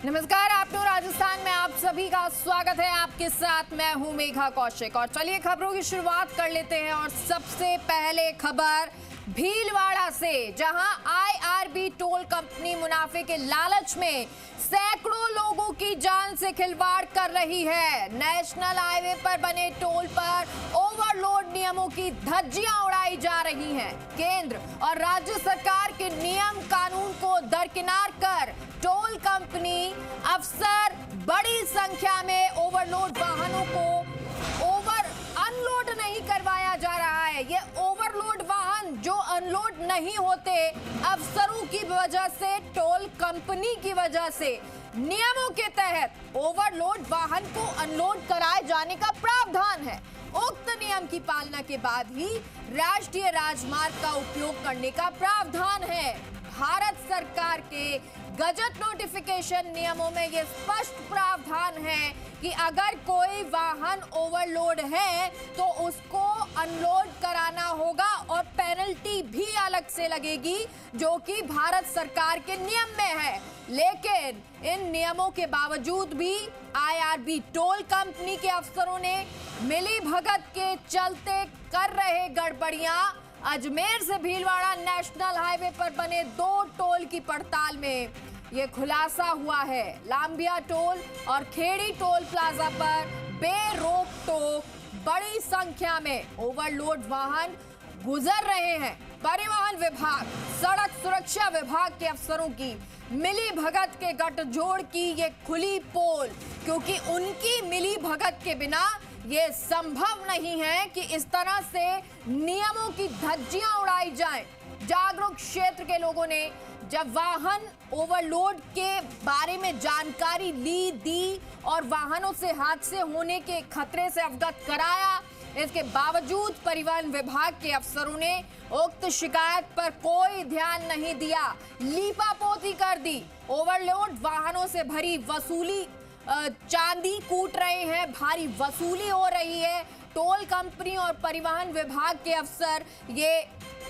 नमस्कार, आप न्यू राजस्थान में आप सभी का स्वागत है। आपके साथ मैं हूं मेघा कौशिक और चलिए खबरों की शुरुआत कर लेते हैं। और सबसे पहले खबर भीलवाड़ा से, जहां आईआरबी टोल कंपनी मुनाफे के लालच में सैकड़ों लोगों की जान से खिलवाड़ कर रही है। नेशनल हाईवे पर बने टोल पर ओवरलोड नियमों की धज्जियां उड़ाई जा रही हैं। केंद्र और राज्य सरकार के नियम कानून को दरकिनार कर टोल कंपनी अफसर बड़ी संख्या में ओवरलोड वाहनों को अनलोड नहीं करवाया जा रहा है। ये ओवरलोड वाहन जो अनलोड नहीं होते, अफसरों की वजह से, टोल कंपनी की वजह से नियमों के तहत ओवरलोड वाहन को अनलोड कराए जाने का प्रावधान है। उक्त नियम की पालना के बाद ही राष्ट्रीय राजमार्ग का उपयोग करने का प्रावधान है। भारत सरकार के गजट नोटिफिकेशन नियमों में यह स्पष्ट प्रावधान है कि अगर कोई वाहन ओवरलोड है तो उसको अनलोड कराना होगा और पेनल्टी भी अलग से लगेगी, जो कि भारत सरकार के नियम में है। लेकिन इन नियमों के बावजूद भी आईआरबी टोल कंपनी के अफसरों ने मिलीभगत के चलते कर रहे गड़बड़ियां। अजमेर से भीलवाड़ा नेशनल हाईवे पर बने 2 टोल की पड़ताल में ये खुलासा हुआ है। लांबिया टोल और खेड़ी टोल प्लाजा पर बेरोक टोक बड़ी संख्या में ओवरलोड वाहन गुजर रहे हैं। परिवहन विभाग, सड़क सुरक्षा विभाग के अफसरों की मिली भगत के गठजोड़ की ये खुली पोल, क्योंकि उनकी मिली भगत के बिना ये संभव नहीं है कि इस तरह से नियमों की धज्जियां उड़ाई जाएं। जागरूक क्षेत्र के लोगों ने जब वाहन ओवरलोड के बारे में जानकारी दी और वाहनों से हादसे होने के खतरे से अवगत कराया, इसके बावजूद परिवहन विभाग के अफसरों ने उक्त शिकायत पर कोई ध्यान नहीं दिया, लीपापोती कर दी। ओवरलोड वाहनों से भरी वसूली, चांदी कूट रहे हैं, भारी वसूली हो रही है। टोल कंपनी और परिवहन विभाग के अफसर ये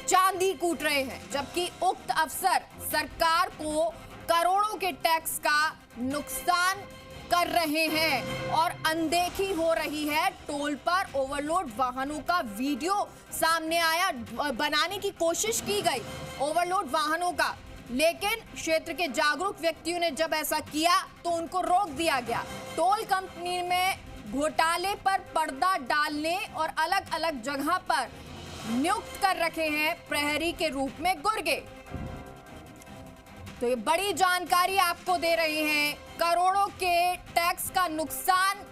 चांदी कूट रहे हैं, जबकि उक्त अफसर सरकार को करोड़ों के टैक्स का नुकसान कर रहे हैं और अनदेखी हो रही है। टोल पर ओवरलोड वाहनों का वीडियो सामने आया, बनाने की कोशिश की गई ओवरलोड वाहनों का, लेकिन क्षेत्र के जागरूक व्यक्तियों ने जब ऐसा किया तो उनको रोक दिया गया। टोल कंपनी में घोटाले पर पर्दा डालने और अलग अलग जगह पर नियुक्त कर रखे हैं प्रहरी के रूप में गुर्गे। तो ये बड़ी जानकारी आपको दे रहे हैं। करोड़ों के टैक्स का नुकसान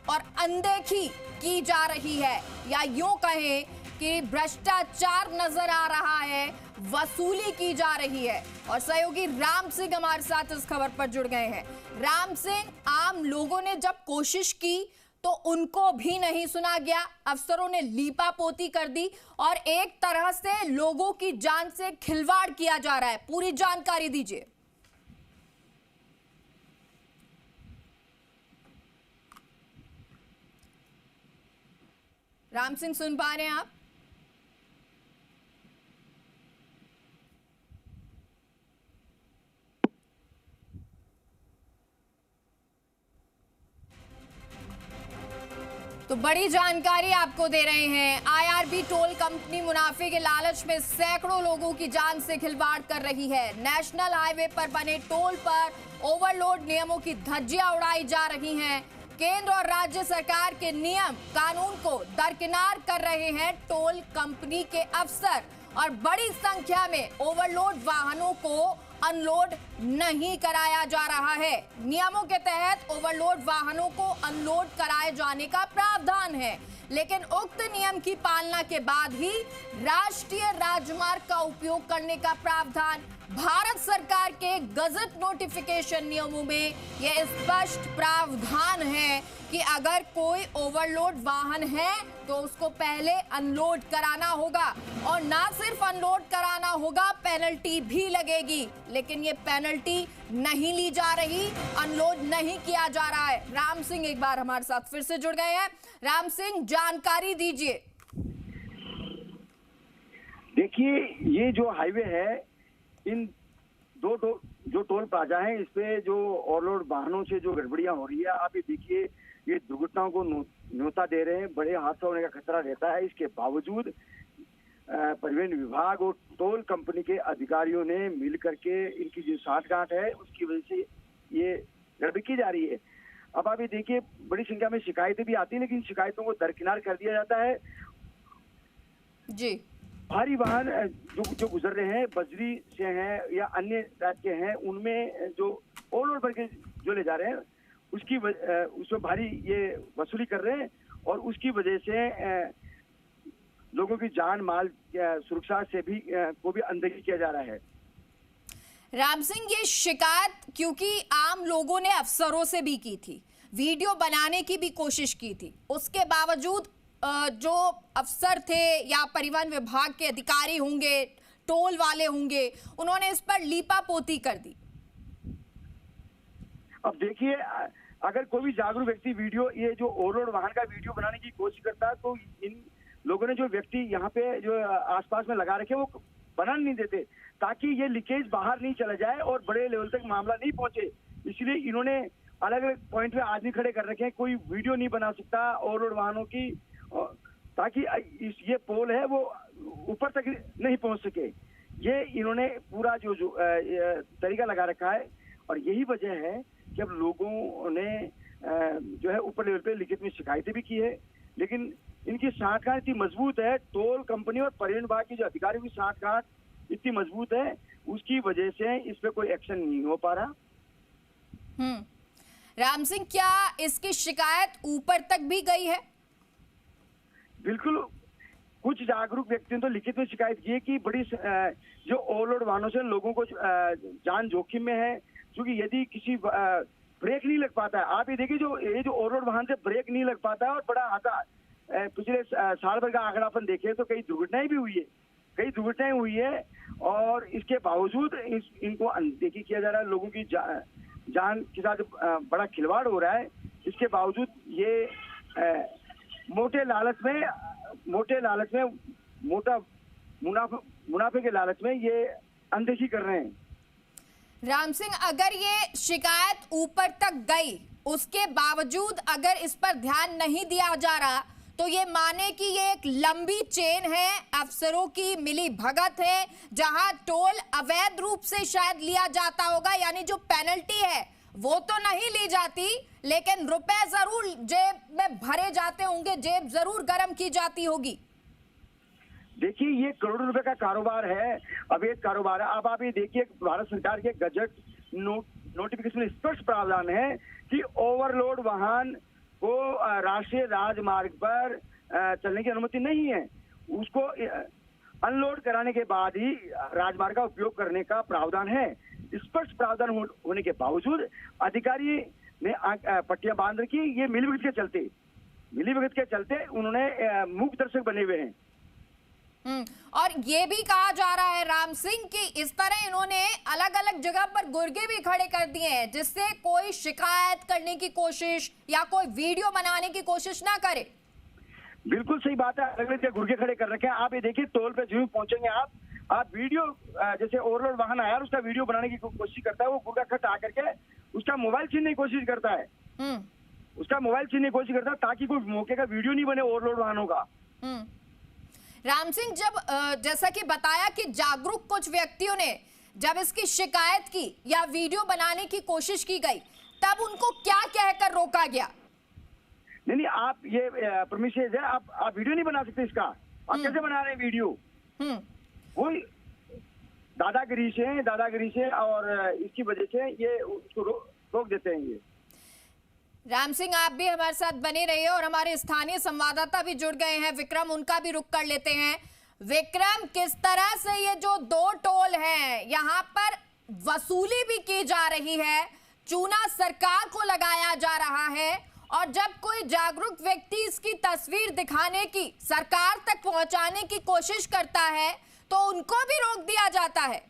और अनदेखी की जा रही है, या यूं कहें कि भ्रष्टाचार नजर आ रहा है, वसूली की जा रही है। और सहयोगी राम सिंह हमारे साथ इस खबर पर जुड़ गए हैं। राम सिंह, आम लोगों ने जब कोशिश की तो उनको भी नहीं सुना गया, अफसरों ने लीपापोती कर दी और एक तरह से लोगों की जान से खिलवाड़ किया जा रहा है। पूरी जानकारी दीजिए। राम सिंह, सुन पा रहे हैं आप? तो बड़ी जानकारी आपको दे रहे हैं। आईआरबी टोल कंपनी मुनाफे के लालच में सैकड़ों लोगों की जान से खिलवाड़ कर रही है। नेशनल हाईवे पर बने टोल पर ओवरलोड नियमों की धज्जियां उड़ाई जा रही हैं। केंद्र और राज्य सरकार के नियम कानून को दरकिनार कर रहे हैं टोल कंपनी के अफसर और बड़ी संख्या में ओवरलोड वाहनों को अनलोड नहीं कराया जा रहा है। नियमों के तहत ओवरलोड वाहनों को अनलोड कराए जाने का प्रावधान है, लेकिन उक्त नियम की पालना के बाद ही राष्ट्रीय राजमार्ग का उपयोग करने का प्रावधान भारत सरकार के गजट नोटिफिकेशन नियमों में यह स्पष्ट प्रावधान है कि अगर कोई ओवरलोड वाहन है तो उसको पहले अनलोड कराना होगा, और ना सिर्फ अनलोड कराना होगा, पेनल्टी भी लगेगी। लेकिन ये पेनल्टी नहीं ली जा रही, अनलोड नहीं किया जा रहा है। राम सिंह एक बार हमारे साथ फिर से जुड़ गए हैं। राम सिंह, जानकारी दीजिए। देखिए, ये जो हाईवे है, इन जो टोल प्लाजा है इस पे जो ओवरलोड वाहनों से जो गड़बड़ियां हो रही है, आप ये देखिए, ये दुर्घटनाओं को न्योता दे रहे हैं, बड़े हादसा होने का खतरा रहता है। इसके बावजूद परिवहन विभाग और टोल कंपनी के अधिकारियों ने मिल करके इनकी जो साठगांठ है उसकी वजह से ये गड़बड़ी की जा रही है। अब आप ये देखिए, बड़ी संख्या में शिकायतें भी आती है, लेकिन शिकायतों को दरकिनार कर दिया जाता है जी। भारी वाहन जो गुजर रहे हैं, बजरी से हैं या अन्य टाइप के हैं, उनमें जो ओवरलोड भर के जो ले जा रहे हैं उसमें भारी ये वसूली कर रहे हैं और उसकी वजह से लोगों की जान माल सुरक्षा से भी को भी अनदेखी किया जा रहा है। राम सिंह, ये शिकायत क्योंकि आम लोगों ने अफसरों से भी की थी, वीडियो बनाने की भी कोशिश की थी, उसके बावजूद जो अफसर थे या परिवहन विभाग के अधिकारी होंगे, टोल वाले होंगे, उन्होंने इस पर लीपापोती कर दी। अब देखिए, अगर कोई भी जागरूक व्यक्ति वीडियो, ये जो ओवरलोड वाहन का वीडियो बनाने की कोशिश करता है, तो इन लोगों ने जो व्यक्ति यहाँ पे जो आसपास में लगा रखे वो बना नहीं देते, ताकि ये लीकेज बाहर नहीं चला जाए और बड़े लेवल तक मामला नहीं पहुंचे। इसलिए इन्होंने अलग अलग पॉइंट पे आदमी खड़े कर रखे हैं, कोई वीडियो नहीं बना सकता ओवरलोड वाहनों की, ताकि ये पोल है वो ऊपर तक नहीं पहुंच सके। ये इन्होंने पूरा जो तरीका लगा रखा है और यही वजह है कि अब लोगों ने जो है ऊपर लेवल पे लिखित में शिकायतें भी की है, लेकिन इनकी साठगांठ इतनी मजबूत है, टोल कंपनी और परिवहन विभाग की जो अधिकारियों की साठगांठ इतनी मजबूत है, उसकी वजह से इस पे कोई एक्शन नहीं हो पा रहा। राम सिंह, क्या इसकी शिकायत ऊपर तक भी गई है? बिल्कुल, कुछ जागरूक व्यक्तियों ने तो लिखित में शिकायत की है कि बड़ी जो ओवरलोड वाहनों से लोगों को जान जोखिम में है, क्योंकि यदि किसी ब्रेक नहीं लग पाता है, आप ये देखिए, ये जो ओवरलोड वाहन से ब्रेक नहीं लग पाता है और बड़ा हादसा, पिछले साल भर का आंकड़ा अपन देखे तो कई दुर्घटनाएं भी हुई है, और इसके बावजूद इनको अनदेखी किया जा रहा है। लोगों की जान के साथ बड़ा खिलवाड़ हो रहा है। इसके बावजूद ये मोटे मुनाफे के लालच में ये अनदेखी कर रहे हैं। राम सिंह, अगर ये शिकायत ऊपर तक गई, उसके बावजूद अगर इस पर ध्यान नहीं दिया जा रहा, तो ये माने कि ये एक लंबी चेन है, अफसरों की मिली भगत है, जहां टोल अवैध रूप से शायद लिया जाता होगा, यानी जो पेनल्टी है वो तो नहीं ली जाती, लेकिन रुपए जरूर जेब में भरे जाते होंगे, जेब जरूर गर्म की जाती होगी। देखिए, ये करोड़ों रुपए का कारोबार है, अवैध कारोबार है। अब आप ये देखिए, भारत सरकार के गजट नोटिफिकेशन में स्पष्ट प्रावधान है कि ओवरलोड वाहन को राष्ट्रीय राजमार्ग पर चलने की अनुमति नहीं है। उसको अनलोड कराने के बाद ही राजमार्ग का उपयोग करने का प्रावधान है। स्पष्ट प्रावधान होने के बावजूद अधिकारी ने पट्टियां बांध रखी। ये मिलीभगत के चलते उन्होंने मूक दर्शक बने हुए हैं। और ये भी कहा जा रहा है राम सिंह कि इस तरह इन्होंने अलग अलग जगह पर गुर्गे भी खड़े कर दिए हैं, जिससे कोई शिकायत करने की कोशिश या कोई वीडियो बनाने की कोशिश ना करे। बिल्कुल सही बात है, अलग अलग गुर्गे खड़े कर रखे हैं। आप ये देखिए, टोल पे जो पहुंचेंगे आप वीडियो, जैसे ओवरलोड वाहन आया उसका वीडियो बनाने की कोशिश करता है, वो गुर्गा खट आकर के उसका मोबाइल छीनने की कोशिश करता है, ताकि कोई मौके का वीडियो नहीं बने ओवरलोड वाहनों का। राम सिंह, जब जैसा कि बताया कि जागरूक कुछ व्यक्तियों ने जब इसकी शिकायत की या वीडियो बनाने की कोशिश की गई, तब उनको क्या कहकर रोका गया? नहीं, आप ये परमिशन है, आप वीडियो नहीं बना सकते इसका। आप कैसे बना रहे हैं वीडियो? वही दादागिरी से और इसकी वजह से ये उसको रोक देते हैं। ये राम सिंह, आप भी हमारे साथ बने रहिए और हमारे स्थानीय संवाददाता भी जुड़ गए हैं, विक्रम, उनका भी रुख कर लेते हैं। विक्रम, किस तरह से ये जो दो टोल हैं यहाँ पर वसूली भी की जा रही है, चूना सरकार को लगाया जा रहा है, और जब कोई जागरूक व्यक्ति इसकी तस्वीर दिखाने की, सरकार तक पहुंचाने की कोशिश करता है, तो उनको भी रोक दिया जाता है।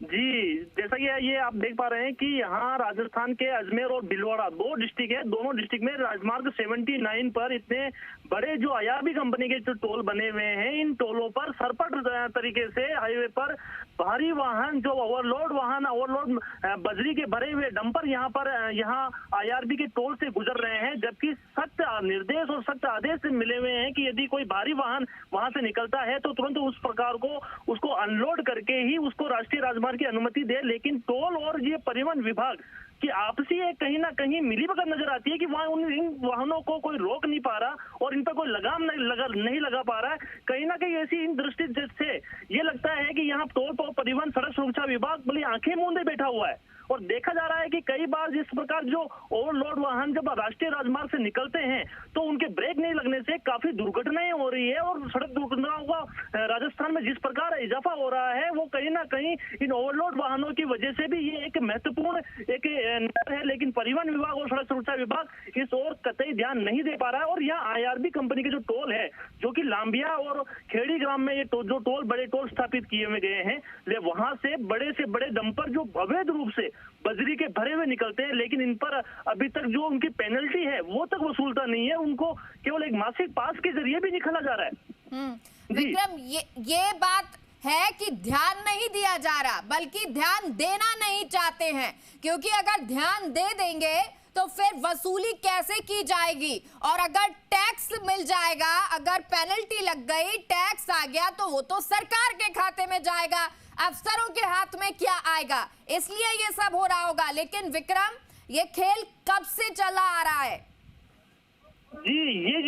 जी, जैसा कि ये आप देख पा रहे हैं कि यहाँ राजस्थान के अजमेर और भीलवाड़ा दो डिस्ट्रिक्ट है। दोनों डिस्ट्रिक्ट में राजमार्ग 79 पर इतने बड़े जो आईआरबी कंपनी के जो टोल बने हुए हैं, इन टोलों पर सरपट तरीके से हाईवे पर भारी वाहन जो ओवरलोड बजरी के भरे हुए डंपर यहाँ आईआरबी के टोल से गुजर रहे हैं। जबकि सख्त निर्देश और सख्त आदेश मिले हुए हैं कि यदि कोई भारी वाहन वहां से निकलता है तो तुरंत उस प्रकार को उसको अनलोड करके ही उसको राष्ट्रीय राजमार्ग की अनुमति दे। लेकिन टोल और ये परिवहन विभाग कि आपसी एक कहीं ना कहीं मिलीभगत नजर आती है कि वहां इन वाहनों को कोई रोक नहीं पा रहा और इन पर कोई लगाम नहीं लगा पा रहा है। कहीं ना कहीं ऐसी इन दृष्टि से ये लगता है कि यहाँ टोल परिवहन सड़क सुरक्षा विभाग बड़ी आंखें मूंदे बैठा हुआ है। और देखा जा रहा है कि कई बार जिस प्रकार जो ओवरलोड वाहन जब राष्ट्रीय राजमार्ग से निकलते हैं तो उनके ब्रेक नहीं लगने से काफी दुर्घटनाएं हो रही है। और सड़क दुर्घटनाओं का राजस्थान में जिस प्रकार इजाफा हो रहा है वो कहीं ना कहीं इन ओवरलोड वाहनों की वजह से भी ये एक महत्वपूर्ण एक है। लेकिन परिवहन विभाग और सड़क सुरक्षा विभाग इस ओर कतई ध्यान नहीं दे पा रहा है। और यहाँ आईआरबी कंपनी के जो टोल है जो कि लांबिया और खेड़ी ग्राम में ये जो टोल बड़े टोल स्थापित किए हुए गए हैं, वहां से बड़े डंपर जो अवैध रूप से बजरी के भरे हुए निकलते हैं, लेकिन इन पर अभी तक जो उनकी पेनल्टी है वो तक वसूलता नहीं है। उनको केवल एक मासिक पास के जरिए भी निकाला जा रहा है। विक्रम, ये बात है कि ध्यान नहीं दिया जा रहा, बल्कि ध्यान देना नहीं चाहते हैं, क्योंकि अगर ध्यान दे देंगे तो फिर वसूली कैसे की जाएगी। और अगर टैक्स मिल जाएगा, अगर पेनल्टी लग गई, टैक्स आ गया, तो वो तो सरकार के खाते में जाएगा, अफसरों के हाथ में क्या आएगा। इसलिए ये सब हो रहा होगा। लेकिन विक्रम, ये खेल कब से चला आ रहा है? जी, ये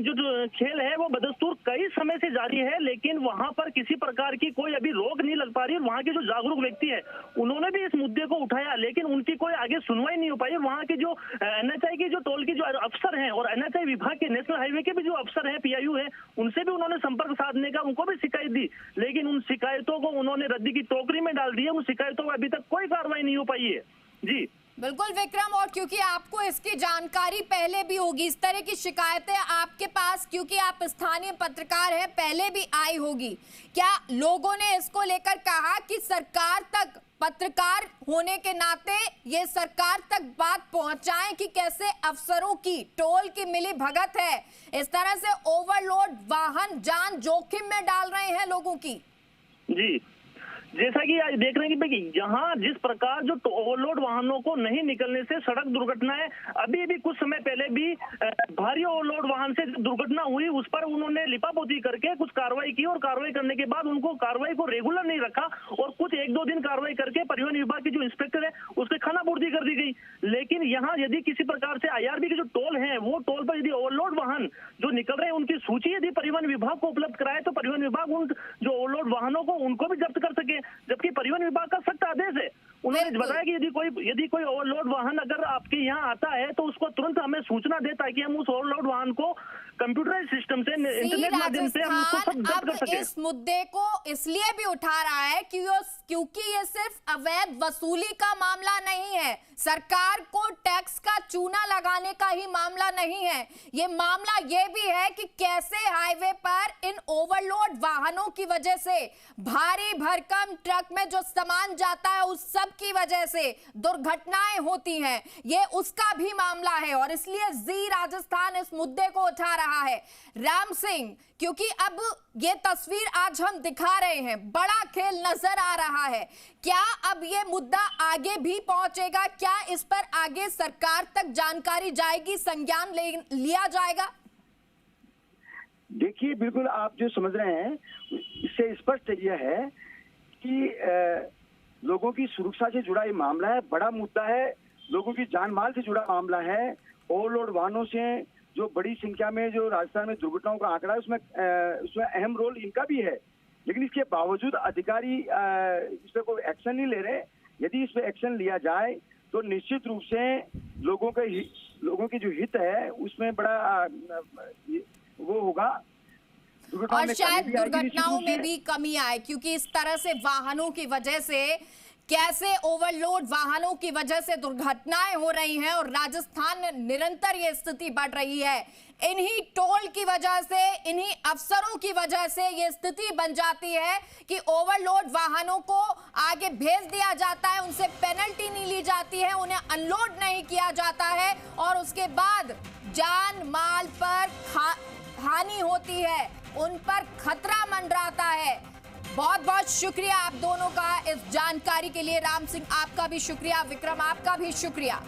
जो खेल है वो बदस्तूर कई समय से जारी है, लेकिन वहां पर किसी प्रकार की कोई अभी रोक नहीं लग पा रही। वहां के जो जागरूक व्यक्ति है उन्होंने भी इस मुद्दे को उठाया, लेकिन उनकी कोई आगे सुनवाई नहीं हो पाई। वहां के जो एनएचआई की जो टोल की जो अफसर हैं और एनएचआई विभाग के नेशनल हाईवे के भी जो अफसर हैं, पीआईयू है, उनसे भी उन्होंने संपर्क साधने का उनको भी शिकायत दी, लेकिन उन शिकायतों को उन्होंने रद्दी की टोकरी में डाल दिया। उन शिकायतों पर अभी तक कोई कार्रवाई नहीं हो पाई है। जी बिल्कुल विक्रम, और क्योंकि आपको इसकी जानकारी पहले भी होगी, इस तरह की शिकायतें आपके पास, क्योंकि आप स्थानीय पत्रकार हैं, पहले भी आई होगी। क्या लोगों ने इसको लेकर कहा कि सरकार तक, पत्रकार होने के नाते ये सरकार तक बात पहुंचाएं कि कैसे अफसरों की टोल की मिली भगत है, इस तरह से ओवरलोड वाहन जान जोखिम में डाल रहे हैं लोगों की? जी, जैसा कि आज देख रहे हैं कि यहाँ जिस प्रकार जो ओवरलोड वाहनों को नहीं निकलने से सड़क दुर्घटनाएं, अभी कुछ समय पहले भी भारी ओवरलोड वाहन से दुर्घटना हुई, उस पर उन्होंने लिपापोती करके कुछ कार्रवाई की और कार्रवाई करने के बाद उनको कार्रवाई को रेगुलर नहीं रखा और कुछ 1-2 दिन कार्रवाई करके परिवहन विभाग के जो इंस्पेक्टर है उसके खानापूर्ति कर दी गई। लेकिन यहाँ यदि किसी प्रकार से आईआरबी के जो टोल है वो टोल पर यदि ओवरलोड वाहन जो निकल रहे हैं उनकी सूची यदि परिवहन विभाग को उपलब्ध कराए तो परिवहन विभाग उन जो ओवरलोड वाहनों को उनको भी जब्त कर सके। जबकि परिवहन विभाग का सख्त आदेश है, उन्होंने बताया कि यदि कोई ओवरलोड वाहन अगर आपके यहाँ आता है तो उसको तुरंत हमें सूचना दे, ताकि हम उस ओवरलोड वाहन को कंप्यूटराइज सिस्टम से, इंटरनेट माध्यम से हम उसको सब जब्त कर सकें। इस मुद्दे को इसलिए भी उठा रहा है क्योंकि ये सिर्फ अवैध वसूली का मामला नहीं है, सरकार को टैक्स का चूना लगाने का ही मामला नहीं है। ये मामला ये भी है कि कैसे हाईवे पर इन ओवरलोड वाहनों की वजह से, भारी भरकम ट्रक में जो सामान जाता है उस सब की वजह से दुर्घटनाएं होती हैं, ये उसका भी मामला है। और इसलिए जी राजस्थान इस मुद्दे को उठा रहा है। राम सिंह, क्योंकि अब ये तस्वीर आज हम दिखा रहे हैं, बड़ा खेल नजर आ रहा है, क्या अब ये मुद्दा आगे भी पहुंचेगा? क्या इस पर आगे सरकार तक जानकारी जाएगी, संज्ञान लिया जाएगा? देखिए, बिल्कुल आप जो समझ रहे हैं इससे स्पष्ट यह है कि लोगों की सुरक्षा से जुड़ा ये मामला है, बड़ा मुद्दा है, लोगों की जान माल से जुड़ा मामला है। ओवरलोड वाहनों से जो बड़ी संख्या में जो राजस्थान में दुर्घटनाओं का आंकड़ा है उसमें अहम रोल इनका भी है, लेकिन इसके बावजूद अधिकारी इस पर कोई एक्शन नहीं ले रहे। यदि इस पर एक्शन लिया जाए तो निश्चित रूप से लोगों की जो हित है उसमें बड़ा वो होगा, और शायद दुर्घटनाओं में भी कमी आए, क्योंकि इस तरह से वाहनों की वजह से कैसे ओवरलोड वाहनों की वजह से दुर्घटनाएं हो रही हैं और राजस्थान में निरंतर ये स्थिति बढ़ रही है। इन्हीं टोल की वजह से, इन्हीं अफसरों की वजह से ये स्थिति बन जाती है कि ओवरलोड वाहनों को आगे भेज दिया जाता है, उनसे पेनल्टी नहीं ली जाती है, उन्हें अनलोड नहीं किया जाता है और उसके बाद जान माल पर हानि होती है, उन पर खतरा मंडराता है। बहुत बहुत शुक्रिया आप दोनों का इस जानकारी के लिए। राम सिंह आपका भी शुक्रिया, विक्रम आपका भी शुक्रिया।